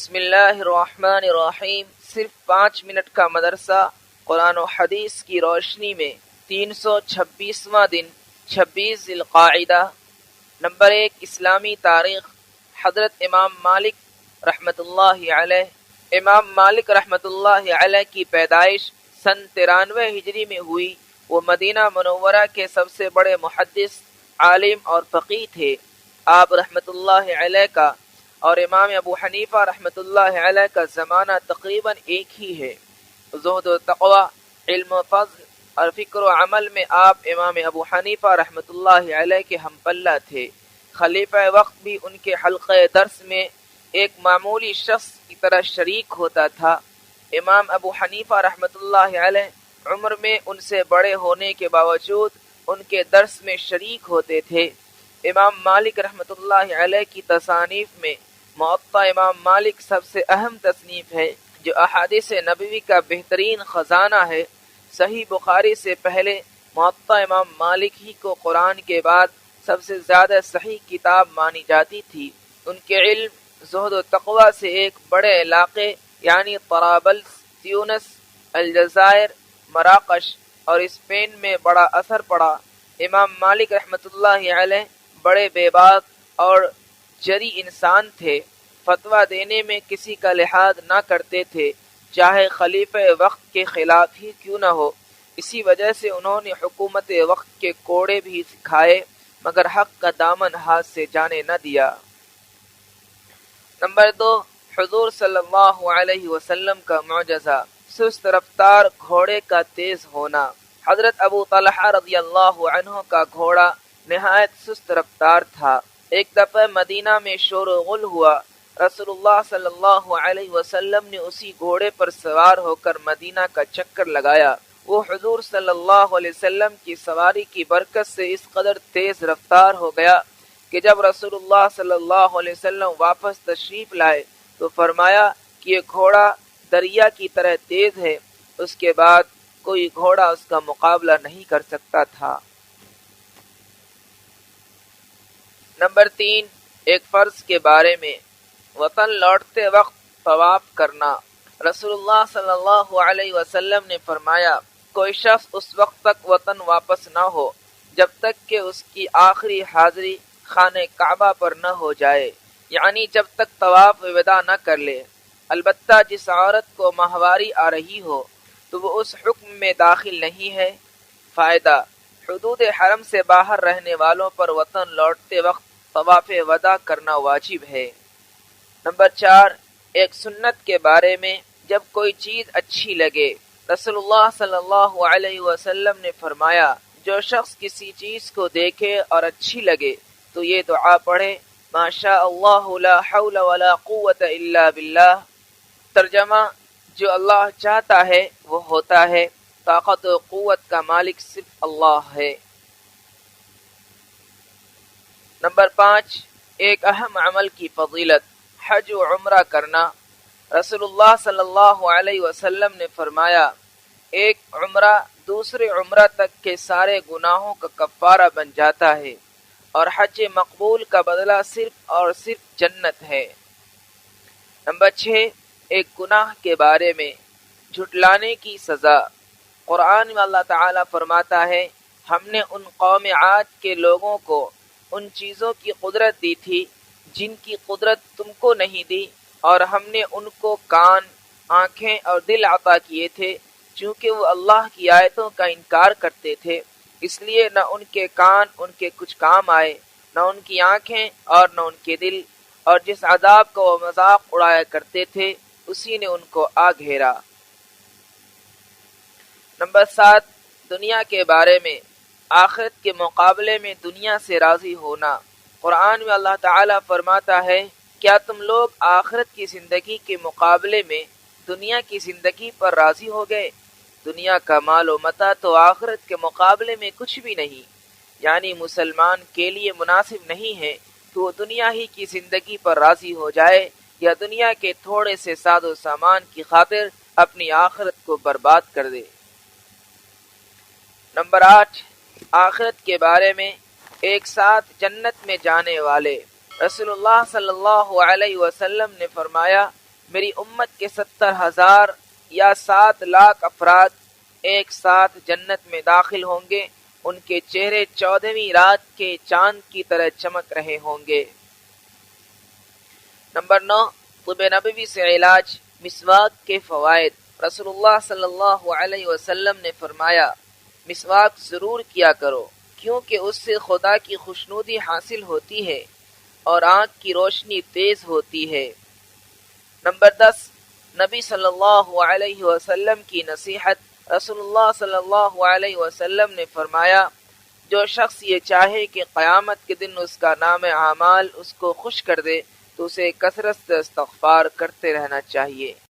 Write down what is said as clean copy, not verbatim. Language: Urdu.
بسم اللہ الرحمن الرحیم۔ صرف 5 منٹ کا مدرسہ قرآن و حدیث کی روشنی میں 326واں دن 26 ذی القاعدہ۔ نمبر 1، اسلامی تاریخ۔ حضرت امام مالک رحمۃ اللہ علیہ۔ امام مالک رحمۃ اللہ علیہ کی پیدائش سن 93 ہجری میں ہوئی۔ وہ مدینہ منورہ کے سب سے بڑے محدث، عالم اور فقیہ تھے۔ آپ رحمۃ اللہ علیہ کا اور امام ابو حنیفہ رحمۃ اللہ علیہ کا زمانہ تقریباً ایک ہی ہے۔ زہد و تقوی، علم و فضل اور فکر و عمل میں آپ امام ابو حنیفہ رحمۃ اللہ علیہ کے ہم پلہ تھے۔ خلیفہ وقت بھی ان کے حلقہ درس میں ایک معمولی شخص کی طرح شریک ہوتا تھا۔ امام ابو حنیفہ رحمۃ اللہ علیہ عمر میں ان سے بڑے ہونے کے باوجود ان کے درس میں شریک ہوتے تھے۔ امام مالک رحمۃ اللہ علیہ کی تصانیف میں موطا امام مالک سب سے اہم تصنیف ہے، جو احادیث نبوی کا بہترین خزانہ ہے۔ صحیح بخاری سے پہلے موطا امام مالک ہی کو قرآن کے بعد سب سے زیادہ صحیح کتاب مانی جاتی تھی۔ ان کے علم، زہد و تقوی سے ایک بڑے علاقے یعنی طرابلس، تیونس، الجزائر، مراکش اور اسپین میں بڑا اثر پڑا۔ امام مالک رحمۃ اللہ علیہ بڑے بے باک اور جری انسان تھے۔ فتویٰ دینے میں کسی کا لحاظ نہ کرتے تھے، چاہے خلیفہ وقت کے خلاف ہی کیوں نہ ہو۔ اسی وجہ سے انہوں نے حکومت وقت کے کوڑے بھی سکھائے، مگر حق کا دامن ہاتھ سے جانے نہ دیا۔ نمبر 2، حضور صلی اللہ علیہ وسلم کا معجزہ، سست رفتار گھوڑے کا تیز ہونا۔ حضرت ابو طلحہ رضی اللہ عنہ کا گھوڑا نہایت سست رفتار تھا۔ ایک دفعہ مدینہ میں شور و غل ہوا۔ رسول اللہ صلی اللہ علیہ وسلم نے اسی گھوڑے پر سوار ہو کر مدینہ کا چکر لگایا۔ وہ حضور صلی اللہ علیہ وسلم کی سواری کی برکت سے اس قدر تیز رفتار ہو گیا کہ جب رسول اللہ صلی اللہ علیہ وسلم واپس تشریف لائے تو فرمایا کہ یہ گھوڑا دریا کی طرح تیز ہے۔ اس کے بعد کوئی گھوڑا اس کا مقابلہ نہیں کر سکتا تھا۔ نمبر 3، ایک فرض کے بارے میں، وطن لوٹتے وقت طواف کرنا۔ رسول اللہ صلی اللہ علیہ وسلم نے فرمایا، کوئی شخص اس وقت تک وطن واپس نہ ہو جب تک کہ اس کی آخری حاضری خانہ کعبہ پر نہ ہو جائے، یعنی جب تک طواف وداع نہ کر لے۔ البتہ جس عورت کو ماہواری آ رہی ہو تو وہ اس حکم میں داخل نہیں ہے۔ فائدہ، حدود حرم سے باہر رہنے والوں پر وطن لوٹتے وقت طواف وداع کرنا واجب ہے۔ نمبر 4، ایک سنت کے بارے میں، جب کوئی چیز اچھی لگے۔ رسول اللہ صلی اللہ علیہ وسلم نے فرمایا، جو شخص کسی چیز کو دیکھے اور اچھی لگے تو یہ دعا پڑھے، ما شاء اللہ لا حول ولا قوت الا باللہ۔ ترجمہ، جو اللہ چاہتا ہے وہ ہوتا ہے، طاقت و قوت کا مالک صرف اللہ ہے۔ نمبر 5، ایک اہم عمل کی فضیلت، حج و عمرہ کرنا۔ رسول اللہ صلی اللہ علیہ وسلم نے فرمایا، ایک عمرہ دوسرے عمرہ تک کے سارے گناہوں کا کفارہ بن جاتا ہے، اور حج مقبول کا بدلہ صرف اور صرف جنت ہے۔ نمبر 6، ایک گناہ کے بارے میں، جھٹلانے کی سزا۔ قرآن میں اللہ تعالیٰ فرماتا ہے، ہم نے ان قوم عاد کے لوگوں کو ان چیزوں کی قدرت دی تھی جن کی قدرت تم کو نہیں دی، اور ہم نے ان کو کان، آنکھیں اور دل عطا کیے تھے، چونکہ وہ اللہ کی آیتوں کا انکار کرتے تھے، اس لیے نہ ان کے کان ان کے کچھ کام آئے، نہ ان کی آنکھیں اور نہ ان کے دل، اور جس عذاب کو وہ مذاق اڑایا کرتے تھے اسی نے ان کو آ گھیرا۔ نمبر 7، دنیا کے بارے میں، آخرت کے مقابلے میں دنیا سے راضی ہونا۔ قرآن میں اللہ تعالیٰ فرماتا ہے، کیا تم لوگ آخرت کی زندگی کے مقابلے میں دنیا کی زندگی پر راضی ہو گئے؟ دنیا کا مال و متاع تو آخرت کے مقابلے میں کچھ بھی نہیں، یعنی مسلمان کے لیے مناسب نہیں ہے کہ وہ دنیا ہی کی زندگی پر راضی ہو جائے یا دنیا کے تھوڑے سے ساز و سامان کی خاطر اپنی آخرت کو برباد کر دے۔ نمبر 8، آخرت کے بارے میں، ایک ساتھ جنت میں جانے والے۔ رسول اللہ صلی اللہ علیہ وسلم نے فرمایا، میری امت کے 70,000 یا 7 لاکھ افراد ایک ساتھ جنت میں داخل ہوں گے، ان کے چہرے 14ویں رات کے چاند کی طرح چمک رہے ہوں گے۔ نمبر 9، طب نبوی سے علاج، مسواک کے فوائد۔ رسول اللہ صلی اللہ علیہ وسلم نے فرمایا، مسواک ضرور کیا کرو کیونکہ اس سے خدا کی خوشنودی حاصل ہوتی ہے اور آنکھ کی روشنی تیز ہوتی ہے۔ نمبر 10، نبی صلی اللہ علیہ وسلم کی نصیحت۔ رسول اللہ صلی اللہ علیہ وسلم نے فرمایا، جو شخص یہ چاہے کہ قیامت کے دن اس کا نام اعمال اس کو خوش کر دے تو اسے کثرت سے استغفار کرتے رہنا چاہیے۔